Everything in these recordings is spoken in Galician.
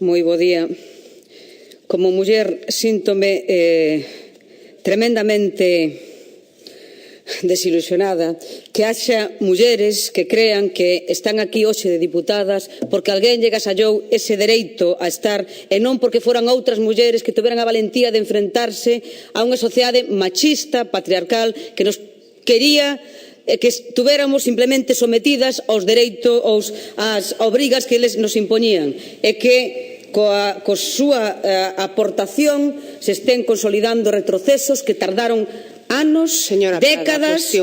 Moi bo día. Como muller síntome tremendamente desilusionada que haxa mulleres que crean que están aquí hoxe de diputadas porque alguén lle gasallou ese dereito a estar e non porque foran outras mulleres que tiveran a valentía de enfrentarse a unha sociedade machista, patriarcal, que nos quería que estuéramos simplemente sometidas aos dereitos, ás obrigas que eles nos impoñían e que coa súa aportación se estén consolidando retrocesos que tardaron anos, décadas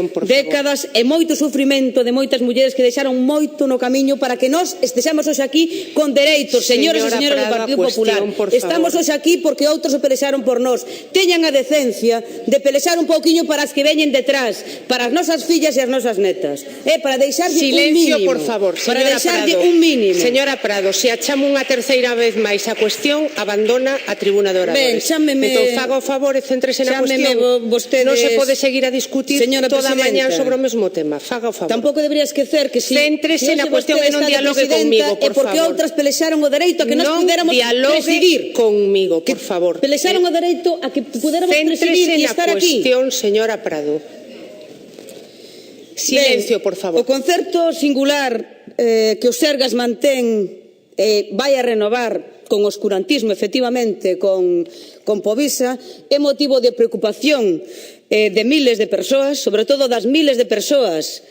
e moito sufrimento de moitas mulleres que deixaron moito no camiño para que nós estexamos hoxe aquí con dereitos, señores e señoras do Partido Popular. Estamos hoxe aquí porque outros se pelexaron por nós. Teñan a decencia de pelexar un pouquiño para as que veñen detrás, para as nosas fillas e as nosas netas. Para deixarlle un mínimo. Silencio, por favor, para deixarlle un mínimo. Señora Prado, se achamo unha terceira vez máis a cuestión, abandona a tribuna de oradores. Entón, faga o favor e céntrese na cuestión. Non se pode seguir a discutir toda a mañá sobre o mesmo tema. Faga o favor. Tampouco debería esquecer que si céntrese na cuestión e non dialogue comigo, por favor. É porque outras pelexaron o dereito a que nós pudéramos presidir. Non dialogue comigo, por favor. Pelexaron o dereito a que pudéramos presidir e estar aquí. Céntrese na cuestión, señora Prado. Silencio, por favor. O concerto singular que o Sergas mantén vai a renovar con oscurantismo, efectivamente, con Povisa, é motivo de preocupación de miles de persoas, sobre todo das miles de persoas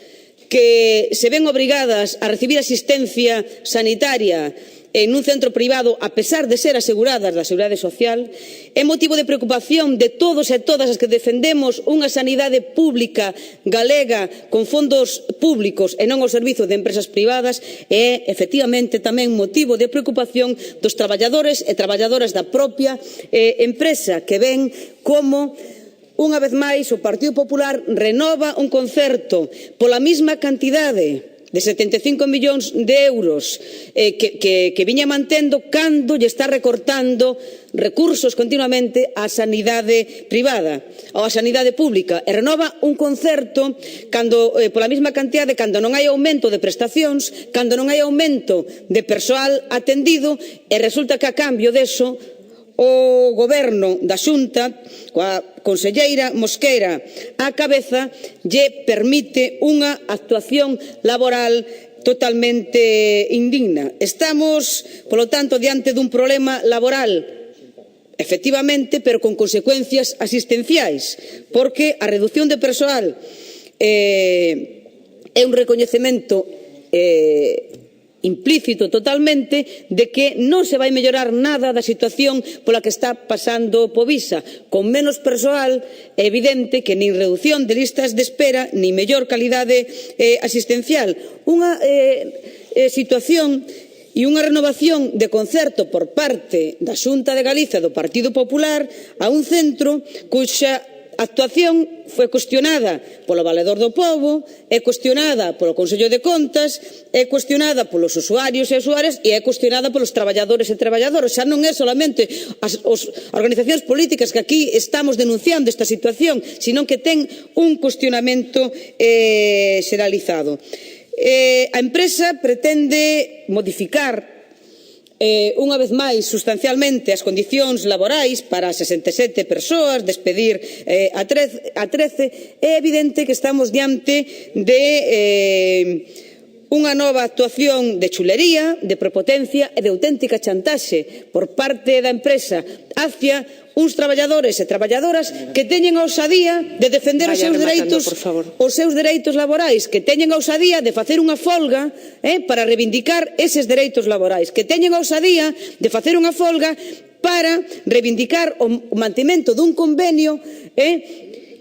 que se ven obrigadas a recibir asistencia sanitaria en un centro privado, a pesar de ser aseguradas da Seguridade Social, é motivo de preocupación de todos e todas as que defendemos unha sanidade pública galega con fondos públicos e non ao servizo de empresas privadas e, efectivamente, tamén motivo de preocupación dos traballadores e traballadoras da propia empresa que ven como unha vez máis o Partido Popular renova un concerto pola mesma cantidade de 75 millóns de euros que viña mantendo cando lle está recortando recursos continuamente á sanidade privada ou á sanidade pública e renova un concerto cando pola mesma cantidade cando non hai aumento de prestacións, cando non hai aumento de persoal atendido e resulta que a cambio deso o Goberno da Xunta, coa conselleira Mosquera á cabeza, lle permite unha actuación laboral totalmente indigna. Estamos, polo tanto, diante dun problema laboral, efectivamente, pero con consecuencias asistenciais, porque a reducción de persoal é un recoñecemento implícito totalmente de que non se vai mellorar nada da situación pola que está pasando Povisa. Con menos persoal é evidente que nin redución de listas de espera nin mellor calidade asistencial. Unha situación e unha renovación de concerto por parte da Xunta de Galicia do Partido Popular a un centro cuxa actuación foi cuestionada polo Valedor do Pobo, é cuestionada polo Consello de Contas, é cuestionada polos usuarios e usuarias e é cuestionada polos traballadores e traballadoras. Xa non é solamente as organizacións políticas que aquí estamos denunciando esta situación, sino que ten un cuestionamento xeralizado. A empresa pretende modificar unha vez máis sustancialmente as condicións laborais para 67 persoas, despedir a 13, é evidente que estamos diante de unha nova actuación de chulería, de prepotencia e de auténtica chantaxe por parte da empresa hacia uns traballadores e traballadoras que teñen a ousadía de defender os seus dereitos laborais, que teñen a ousadía de facer unha folga para reivindicar eses dereitos laborais, que teñen a ousadía de facer unha folga para reivindicar o mantemento dun convenio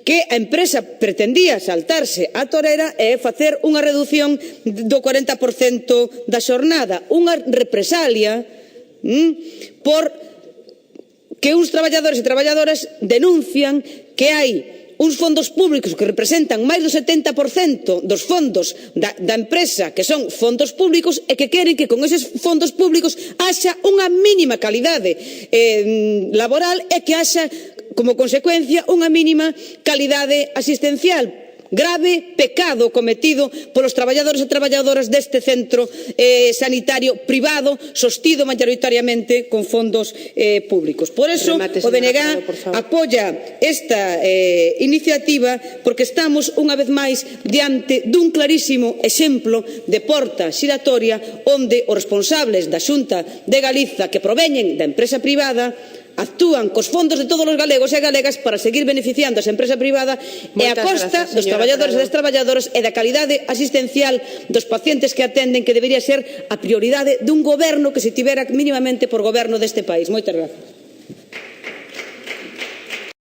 que a empresa pretendía saltarse a torera e facer unha reducción do 40% da xornada, unha represalia por que uns traballadores e traballadoras denuncian que hai uns fondos públicos que representan máis do 70% dos fondos da empresa que son fondos públicos e que queren que con eses fondos públicos haxa unha mínima calidade laboral e que haxa como consecuencia unha mínima calidade asistencial. grave pecado cometido polos traballadores e traballadoras deste centro sanitario privado sostido maioritariamente con fondos públicos. Por eso o BNG apoia esta iniciativa porque estamos unha vez máis diante dun clarísimo exemplo de porta xiratoria onde os responsables da Xunta de Galiza que proveñen da empresa privada actúan cos fondos de todos os galegos e galegas para seguir beneficiando a empresa privada e a costa dos traballadores e das traballadoras e da calidade asistencial dos pacientes que atenden, que debería ser a prioridade dun goberno que se tivera mínimamente por goberno deste país. Moitas grazas.